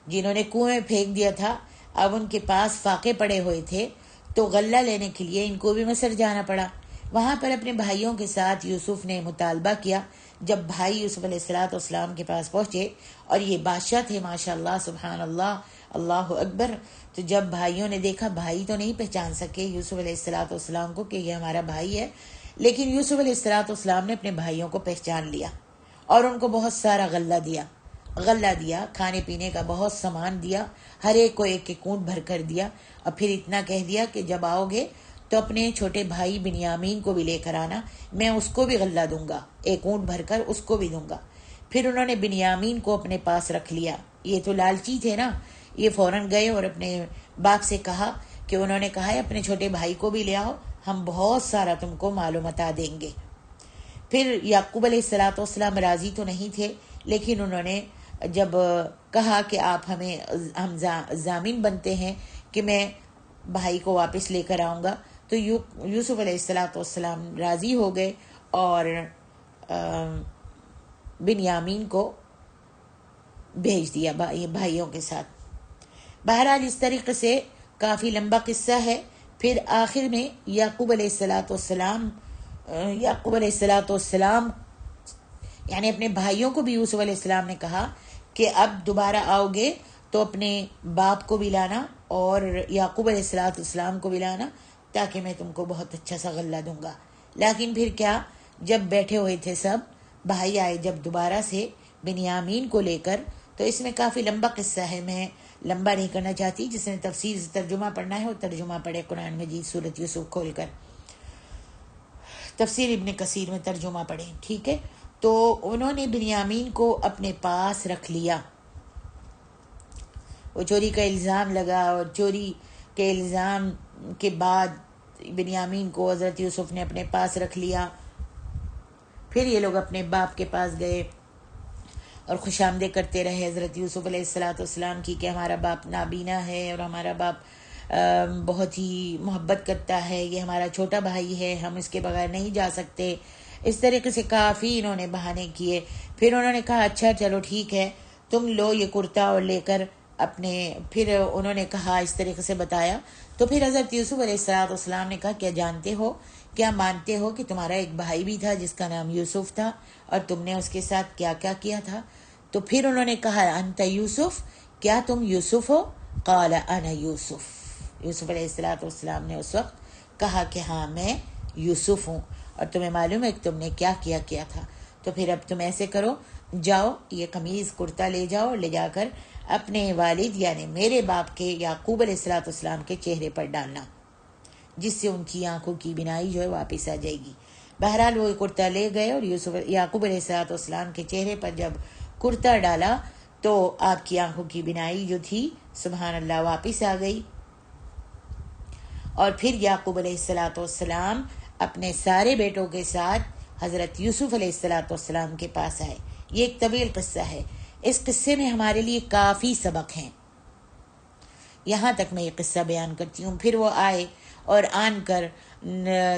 Speaker 1: جنہوں نے کنویں میں پھینک دیا تھا، اب ان کے پاس فاقے پڑے ہوئے تھے، تو غلہ لینے کے لیے ان کو بھی مصر جانا پڑا. وہاں پر اپنے بھائیوں کے ساتھ یوسف نے مطالبہ کیا. جب بھائی یوسف علیہ السلام کے پاس پہنچے، اور یہ بادشاہ تھے ماشاء اللہ، سبحان اللہ، اللہ اکبر. تو جب بھائیوں نے دیکھا، بھائی تو نہیں پہچان سکے یوسف علیہ السلام کو کہ یہ ہمارا بھائی ہے، لیکن یوسف علیہ السلام نے اپنے بھائیوں کو پہچان لیا اور ان کو بہت سارا غلہ دیا، کھانے پینے کا بہت سامان دیا، ہر ایک کو ایک ایک اونٹ بھر کر دیا. اور پھر اتنا کہہ دیا کہ جب آؤ گے تو اپنے چھوٹے بھائی بنیامین کو بھی لے کر آنا، میں اس کو بھی غلہ دوں گا، ایک اونٹ بھر کر اس کو بھی دوں گا. پھر انہوں نے بنیامین کو اپنے پاس رکھ لیا. یہ تو لالچی تھے نا، یہ فوراً گئے اور اپنے باپ سے کہا کہ انہوں نے کہا ہے اپنے چھوٹے بھائی کو بھی لے آؤ، ہم بہت سارا تم کو مال و متاع دیں گے. پھر یعقوب علیہ السلام راضی تو نہیں تھے، لیکن انہوں نے جب کہا کہ آپ ہم ضامن بنتے ہیں کہ میں بھائی کو واپس لے کر آؤں گا، تو یوسف علیہ السلام راضی ہو گئے اور بنیامین کو بھیج دیا بھائیوں کے ساتھ. بہرحال اس طریقے سے کافی لمبا قصہ ہے. پھر آخر میں یعقوب علیہ السلام یعنی اپنے بھائیوں کو بھی یوسف علیہ السلام نے کہا کہ اب دوبارہ آؤ گے تو اپنے باپ کو بھی لانا اور یعقوب علیہ السلام کو بھی لانا، تاکہ میں تم کو بہت اچھا سا غلہ دوں گا. لیکن پھر کیا، جب بیٹھے ہوئے تھے سب بھائی آئے جب دوبارہ سے بنیامین کو لے کر. تو اس میں کافی لمبا قصہ ہے، میں لمبا نہیں کرنا چاہتی. جس نے تفسیر سے ترجمہ پڑھنا ہے وہ ترجمہ پڑھے، قرآن مجید سورۃ یوسف کھول کر تفسیر ابن کثیر میں ترجمہ پڑھیں، ٹھیک ہے. تو انہوں نے بنیامین کو اپنے پاس رکھ لیا. وہ چوری کا الزام لگا اور چوری کے الزام کے بعد بنیامین کو حضرت یوسف نے اپنے پاس رکھ لیا. پھر یہ لوگ اپنے باپ کے پاس گئے اور خوش آمدید کرتے رہے حضرت یوسف علیہ السلام کی کہ ہمارا باپ نابینا ہے اور ہمارا باپ بہت ہی محبت کرتا ہے، یہ ہمارا چھوٹا بھائی ہے، ہم اس کے بغیر نہیں جا سکتے. اس طریقے سے کافی انہوں نے بہانے کیے. پھر انہوں نے کہا اچھا چلو ٹھیک ہے، تم لو یہ کرتا اور لے کر اپنے. پھر انہوں نے کہا اس طریقے سے بتایا. تو پھر حضرت یوسف علیہ السلام نے کہا کیا جانتے ہو، کیا مانتے ہو کہ تمہارا ایک بھائی بھی تھا جس کا نام یوسف تھا اور تم نے اس کے ساتھ کیا کیا کیا تھا؟ تو پھر انہوں نے کہا انت یوسف، کیا تم یوسف ہو؟ قال انا یوسف. یوسف علیہ السلام نے اس وقت کہا کہ ہاں میں یوسف ہوں، اور تمہیں معلوم ہے کہ تم نے کیا کیا تھا. تو پھر اب تم ایسے کرو، جاؤ یہ قمیض کرتا لے جاؤ، لے جا کر اپنے والد یعنی میرے باپ کے یعقوب علیہ السلام کے چہرے پر ڈالنا، جس سے ان کی آنکھوں کی بینائی جو ہے واپس آ جائے گی. بہرحال وہ کرتا لے گئے اور یعقوب علیہ السلام کے چہرے پر جب کرتا ڈالا تو آپ کی آنکھوں کی بینائی جو تھی سبحان اللہ واپس آ گئی. اور پھر یعقوب علیہ السلام اپنے سارے بیٹوں کے ساتھ حضرت یوسف علیہ السلام کے پاس آئے. یہ ایک طویل قصہ ہے. اس قصے میں ہمارے لیے کافی سبق ہیں. یہاں تک میں یہ قصہ بیان کرتی ہوں. پھر وہ آئے اور آن کر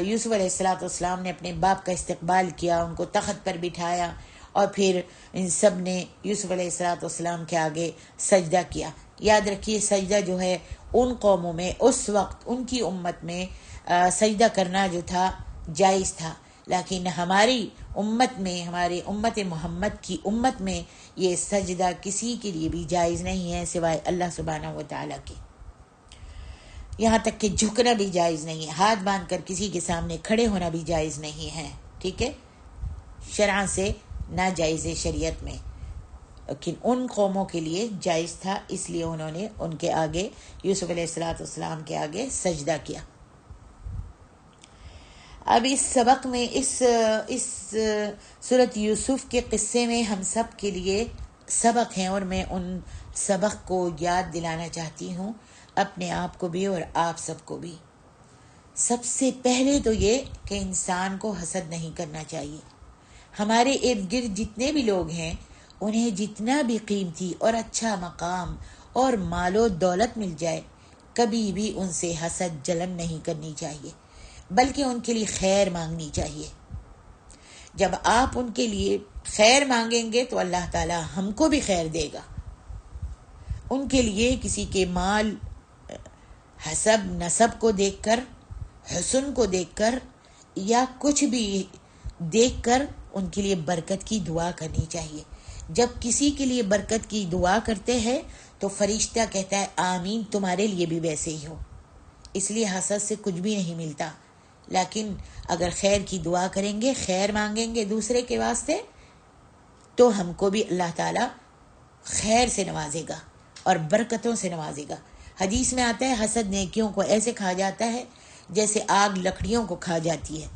Speaker 1: یوسف علیہ السلام نے اپنے باپ کا استقبال کیا، ان کو تخت پر بٹھایا اور پھر ان سب نے یوسف علیہ السلام کے آگے سجدہ کیا. یاد رکھیے سجدہ جو ہے ان قوموں میں اس وقت ان کی امت میں سجدہ کرنا جو تھا جائز تھا، لیکن ہماری امت میں، ہمارے امت محمد کی امت میں یہ سجدہ کسی کے لیے بھی جائز نہیں ہے سوائے اللہ سبحانہ و تعالیٰ کے. یہاں تک کہ جھکنا بھی جائز نہیں ہے، ہاتھ باندھ کر کسی کے سامنے کھڑے ہونا بھی جائز نہیں ہے. ٹھیک ہے، شرع سے ناجائز شریعت میں، لیکن ان قوموں کے لیے جائز تھا، اس لیے انہوں نے ان کے آگے یوسف علیہ السلام کے آگے سجدہ کیا. اب اس سبق میں اس سورۃ یوسف کے قصے میں ہم سب کے لیے سبق ہیں، اور میں ان سبق کو یاد دلانا چاہتی ہوں اپنے آپ کو بھی اور آپ سب کو بھی. سب سے پہلے تو یہ کہ انسان کو حسد نہیں کرنا چاہیے. ہمارے ارد گرد جتنے بھی لوگ ہیں انہیں جتنا بھی قیمتی اور اچھا مقام اور مال و دولت مل جائے، کبھی بھی ان سے حسد جلن نہیں کرنی چاہیے، بلکہ ان کے لیے خیر مانگنی چاہیے. جب آپ ان کے لیے خیر مانگیں گے تو اللہ تعالی ہم کو بھی خیر دے گا. ان کے لیے کسی کے مال، حسب نسب کو دیکھ کر، حسن کو دیکھ کر یا کچھ بھی دیکھ کر ان کے لیے برکت کی دعا کرنی چاہیے. جب کسی کے لیے برکت کی دعا کرتے ہیں تو فرشتہ کہتا ہے آمین، تمہارے لیے بھی ویسے ہی ہو. اس لیے حسد سے کچھ بھی نہیں ملتا. لیکن اگر خیر کی دعا کریں گے، خیر مانگیں گے دوسرے کے واسطے، تو ہم کو بھی اللہ تعالیٰ خیر سے نوازے گا اور برکتوں سے نوازے گا. حدیث میں آتا ہے حسد نیکیوں کو ایسے کھا جاتا ہے جیسے آگ لکڑیوں کو کھا جاتی ہے.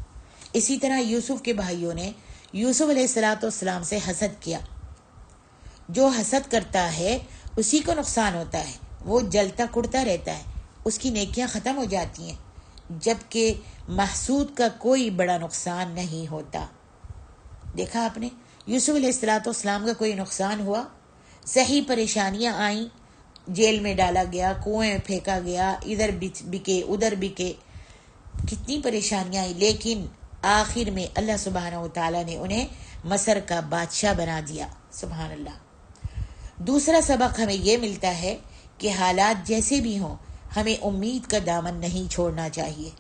Speaker 1: اسی طرح یوسف کے بھائیوں نے یوسف علیہ السلام سے حسد کیا. جو حسد کرتا ہے اسی کو نقصان ہوتا ہے، وہ جلتا کڑتا رہتا ہے، اس کی نیکیاں ختم ہو جاتی ہیں، جبکہ محسود کا کوئی بڑا نقصان نہیں ہوتا. دیکھا آپ نے یوسف علیہ السلام کا کوئی نقصان ہوا؟ صحیح پریشانیاں آئیں، جیل میں ڈالا گیا، کنویں میں پھینکا گیا، ادھر بکے ادھر بکے، کتنی پریشانیاں آئیں، لیکن آخر میں اللہ سبحانہ و تعالیٰ نے انہیں مصر کا بادشاہ بنا دیا. سبحان اللہ. دوسرا سبق ہمیں یہ ملتا ہے کہ حالات جیسے بھی ہوں ہمیں امید کا دامن نہیں چھوڑنا چاہیے.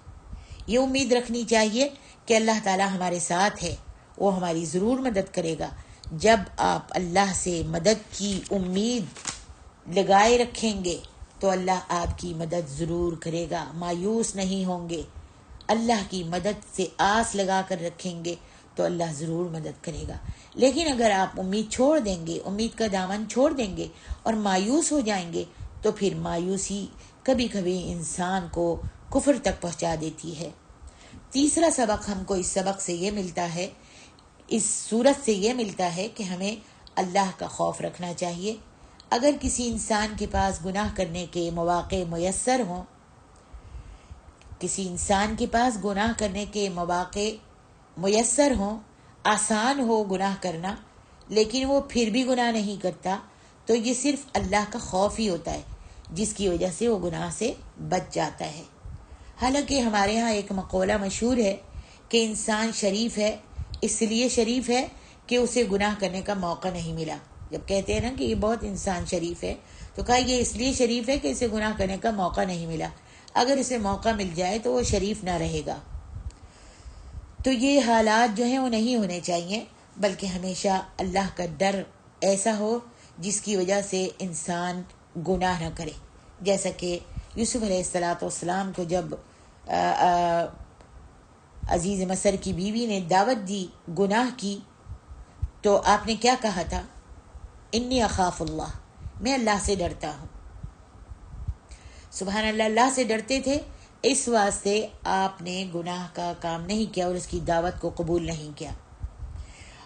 Speaker 1: یہ امید رکھنی چاہیے کہ اللہ تعالیٰ ہمارے ساتھ ہے، وہ ہماری ضرور مدد کرے گا. جب آپ اللہ سے مدد کی امید لگائے رکھیں گے تو اللہ آپ کی مدد ضرور کرے گا. مایوس نہیں ہوں گے. اللہ کی مدد سے آس لگا کر رکھیں گے تو اللہ ضرور مدد کرے گا. لیکن اگر آپ امید چھوڑ دیں گے، امید کا دامن چھوڑ دیں گے اور مایوس ہو جائیں گے تو پھر مایوسی کبھی کبھی انسان کو کفر تک پہنچا دیتی ہے. تیسرا سبق ہم کو اس سبق سے یہ ملتا ہے اس صورت سے یہ ملتا ہے کہ ہمیں اللہ کا خوف رکھنا چاہیے۔ اگر کسی انسان کے پاس گناہ کرنے کے مواقع میسر ہوں، کسی انسان کے پاس گناہ کرنے کے مواقع میسر ہوں، آسان ہو گناہ کرنا، لیکن وہ پھر بھی گناہ نہیں کرتا، تو یہ صرف اللہ کا خوف ہی ہوتا ہے جس کی وجہ سے وہ گناہ سے بچ جاتا ہے۔ حالانکہ ہمارے ہاں ایک مقولہ مشہور ہے کہ انسان شریف ہے، اس لیے شریف ہے کہ اسے گناہ کرنے کا موقع نہیں ملا۔ جب کہتے ہیں نا کہ یہ بہت انسان شریف ہے، تو کہا یہ اس لیے شریف ہے کہ اسے گناہ کرنے کا موقع نہیں ملا، اگر اسے موقع مل جائے تو وہ شریف نہ رہے گا۔ تو یہ حالات جو ہیں وہ نہیں ہونے چاہیے، بلکہ ہمیشہ اللہ کا ڈر ایسا ہو جس کی وجہ سے انسان گناہ نہ کرے۔ جیسا کہ یوسف علیہ السلام کو جب عزیز مصر کی بیوی نے دعوت دی، گناہ کی، تو آپ نے کیا کہا تھا؟ انی اخاف اللہ، میں اللہ سے ڈرتا ہوں۔ سبحان اللہ، اللہ سے ڈرتے تھے، اس واسطے آپ نے گناہ کا کام نہیں کیا اور اس کی دعوت کو قبول نہیں کیا۔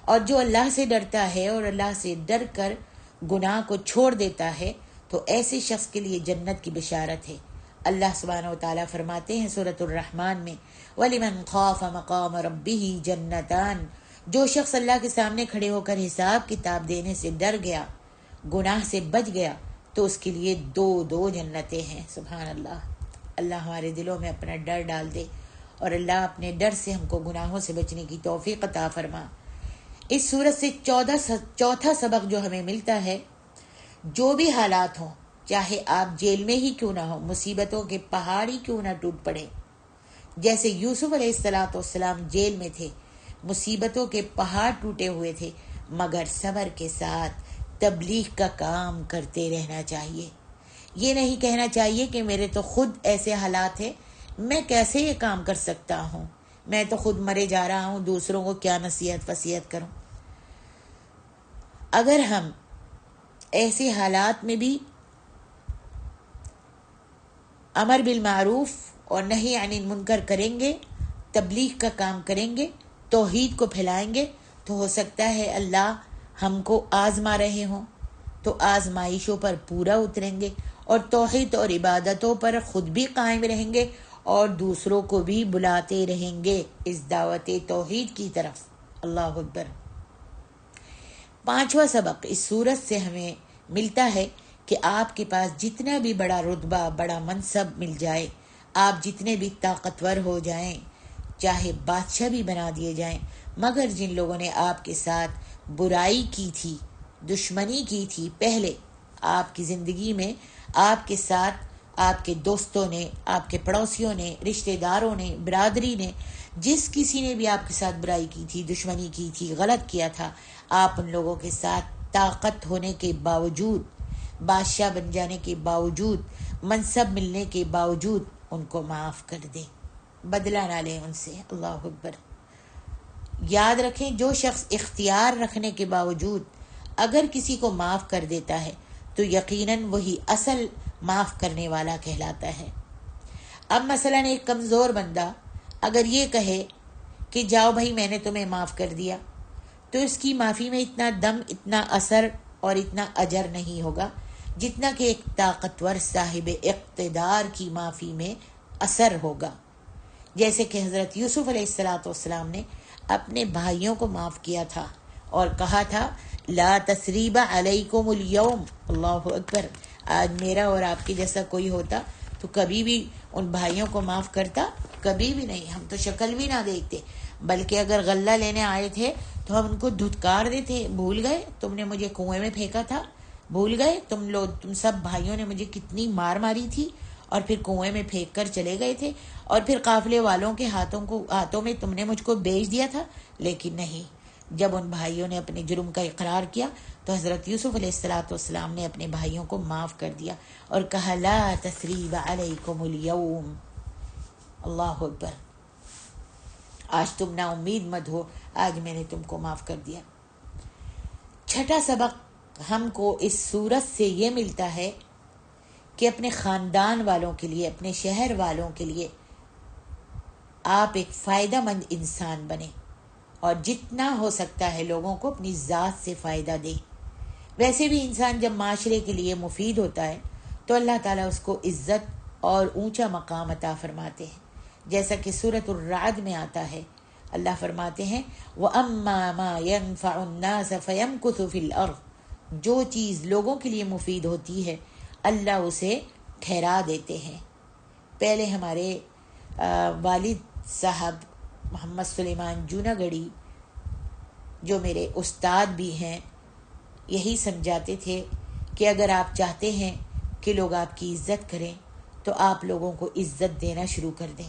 Speaker 1: اور جو اللہ سے ڈرتا ہے اور اللہ سے ڈر کر گناہ کو چھوڑ دیتا ہے، تو ایسے شخص کے لیے جنت کی بشارت ہے۔ اللہ سبحانہ وتعالیٰ فرماتے ہیں سورۃ الرحمن میں، وَلِمَنْ خَافَ مَقَامَ رَبِّهِ جَنَّتَانِ، جو شخص اللہ کے سامنے کھڑے ہو کر حساب کتاب دینے سے ڈر گیا، گناہ سے بچ گیا، تو اس کے لیے دو جنتیں ہیں۔ سبحان اللہ، اللہ ہمارے دلوں میں اپنا ڈر ڈال دے، اور اللہ اپنے ڈر سے ہم کو گناہوں سے بچنے کی توفیق عطا فرما۔ اس صورت سے چوتھا سبق جو ہمیں ملتا ہے، جو بھی حالات ہوں، چاہے آپ جیل میں ہی کیوں نہ ہو، مصیبتوں کے پہاڑ ہی کیوں نہ ٹوٹ پڑے، جیسے یوسف علیہ السلام جیل میں تھے، مصیبتوں کے پہاڑ ٹوٹے ہوئے تھے، مگر صبر کے ساتھ تبلیغ کا کام کرتے رہنا چاہیے۔ یہ نہیں کہنا چاہیے کہ میرے تو خود ایسے حالات ہیں، میں کیسے یہ کام کر سکتا ہوں، میں تو خود مرے جا رہا ہوں، دوسروں کو کیا نصیحت وصیت کروں۔ اگر ہم ایسے حالات میں بھی امر بالمعروف اور نہی عن المنکر کریں گے، تبلیغ کا کام کریں گے، توحید کو پھیلائیں گے، تو ہو سکتا ہے اللہ ہم کو آزما رہے ہوں، تو آزمائشوں پر پورا اتریں گے، اور توحید اور عبادتوں پر خود بھی قائم رہیں گے اور دوسروں کو بھی بلاتے رہیں گے اس دعوت توحید کی طرف۔ اللہ اکبر۔ پانچواں سبق اس صورت سے ہمیں ملتا ہے کہ آپ کے پاس جتنا بھی بڑا رتبہ، بڑا منصب مل جائے، آپ جتنے بھی طاقتور ہو جائیں، چاہے بادشاہ بھی بنا دیے جائیں، مگر جن لوگوں نے آپ کے ساتھ برائی کی تھی، دشمنی کی تھی، پہلے آپ کی زندگی میں آپ کے ساتھ آپ کے دوستوں نے، آپ کے پڑوسیوں نے، رشتہ داروں نے، برادری نے، جس کسی نے بھی آپ کے ساتھ برائی کی تھی، دشمنی کی تھی، غلط کیا تھا، آپ ان لوگوں کے ساتھ طاقت ہونے کے باوجود، بادشاہ بن جانے کے باوجود، منصب ملنے کے باوجود ان کو معاف کر دیں، بدلہ نہ لیں ان سے۔ اللہ اکبر۔ یاد رکھیں، جو شخص اختیار رکھنے کے باوجود اگر کسی کو معاف کر دیتا ہے تو یقیناً وہی اصل معاف کرنے والا کہلاتا ہے۔ اب مثلاً ایک کمزور بندہ اگر یہ کہے کہ جاؤ بھائی میں نے تمہیں معاف کر دیا، تو اس کی معافی میں اتنا دم، اتنا اثر اور اتنا اجر نہیں ہوگا جتنا کہ ایک طاقتور صاحب اقتدار کی معافی میں اثر ہوگا۔ جیسے کہ حضرت یوسف علیہ السلام نے اپنے بھائیوں کو معاف کیا تھا اور کہا تھا لا تثریب علیکم اليوم۔ اللہ اکبر۔ آج میرا اور آپ کے جیسا کوئی ہوتا تو کبھی بھی ان بھائیوں کو معاف کرتا؟ کبھی بھی نہیں، ہم تو شکل بھی نہ دیکھتے، بلکہ اگر غلہ لینے آئے تھے تو ہم ان کو دھتکار دیتے، بھول گئے تم نے مجھے کنویں میں پھینکا تھا، بھول گئے تم سب بھائیوں نے مجھے کتنی مار ماری تھی اور پھر کنویں میں پھینک کر چلے گئے تھے، اور پھر قافلے والوں کے ہاتھوں میں تم نے مجھ کو بیچ دیا تھا۔ لیکن نہیں، جب ان بھائیوں نے اپنے جرم کا اقرار کیا تو حضرت یوسف علیہ السلام نے اپنے بھائیوں کو معاف کر دیا اور کہا لا تثریب علیکم اليوم۔ اللہ اکبر۔ آج تم نا امید مت ہو، آج میں نے تم کو معاف کر دیا۔ چھٹا سبق ہم کو اس صورت سے یہ ملتا ہے کہ اپنے خاندان والوں کے لیے، اپنے شہر والوں کے لیے آپ ایک فائدہ مند انسان بنیں، اور جتنا ہو سکتا ہے لوگوں کو اپنی ذات سے فائدہ دے۔ ویسے بھی انسان جب معاشرے کے لیے مفید ہوتا ہے تو اللہ تعالیٰ اس کو عزت اور اونچا مقام عطا فرماتے ہیں، جیسا کہ سورۃ الرعد میں آتا ہے، اللہ فرماتے ہیں وَأَمَّا مَا يَنْفَعُ النَّاسَ فَيَمْكُثُ فِي الْأَرْضِ، جو چیز لوگوں کے لیے مفید ہوتی ہے اللہ اسے ٹھہرا دیتے ہیں۔ پہلے ہمارے والد صاحب محمد سلیمان جوناگڑھی، جو میرے استاد بھی ہیں، یہی سمجھاتے تھے کہ اگر آپ چاہتے ہیں کہ لوگ آپ کی عزت کریں تو آپ لوگوں کو عزت دینا شروع کر دیں،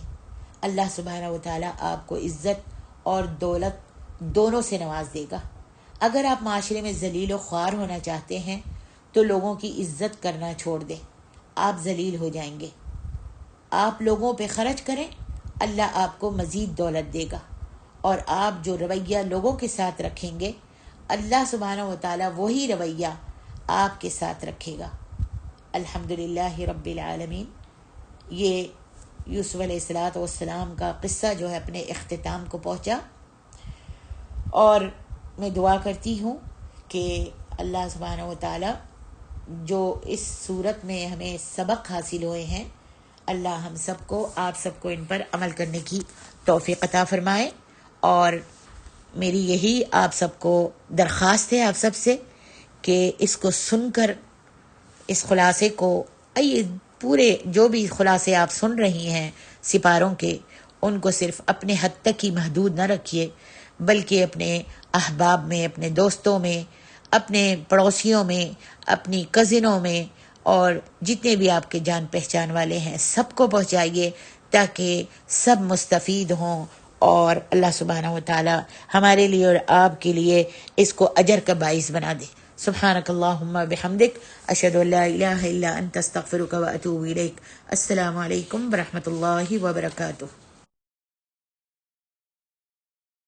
Speaker 1: اللہ سبحانہ و تعالیٰ آپ کو عزت اور دولت دونوں سے نواز دے گا۔ اگر آپ معاشرے میں ذلیل و خوار ہونا چاہتے ہیں تو لوگوں کی عزت کرنا چھوڑ دیں، آپ ذلیل ہو جائیں گے۔ آپ لوگوں پہ خرچ کریں، اللہ آپ کو مزید دولت دے گا، اور آپ جو رویہ لوگوں کے ساتھ رکھیں گے اللہ سبحانہ و تعالیٰ وہی رویہ آپ کے ساتھ رکھے گا۔ الحمدللہ رب العالمین۔ یہ یوسف علیہ السلام کا قصہ جو ہے اپنے اختتام کو پہنچا، اور میں دعا کرتی ہوں کہ اللہ سبحانہ و تعالیٰ جو اس صورت میں ہمیں سبق حاصل ہوئے ہیں، اللہ ہم سب کو، آپ سب کو ان پر عمل کرنے کی توفیق عطا فرمائے۔ اور میری یہی آپ سب کو درخواست ہے، آپ سب سے، کہ اس کو سن کر اس خلاصے کو، پورے جو بھی خلاصے آپ سن رہی ہیں سپاروں کے، ان کو صرف اپنے حد تک ہی محدود نہ رکھیے، بلکہ اپنے احباب میں، اپنے دوستوں میں، اپنے پڑوسیوں میں، اپنی کزنوں میں، اور جتنے بھی آپ کے جان پہچان والے ہیں سب کو پہنچائیے، تاکہ سب مستفید ہوں، اور اللہ سبحانہ و تعالی ہمارے لیے اور آپ کے لیے اس کو اجر کا باعث بنا دے۔ سبحانک اللہم بحمدک، اشہد ان لا الہ الا انت، استغفرک و اتوب الیک۔ السلام علیکم ورحمۃ اللہ وبرکاتہ۔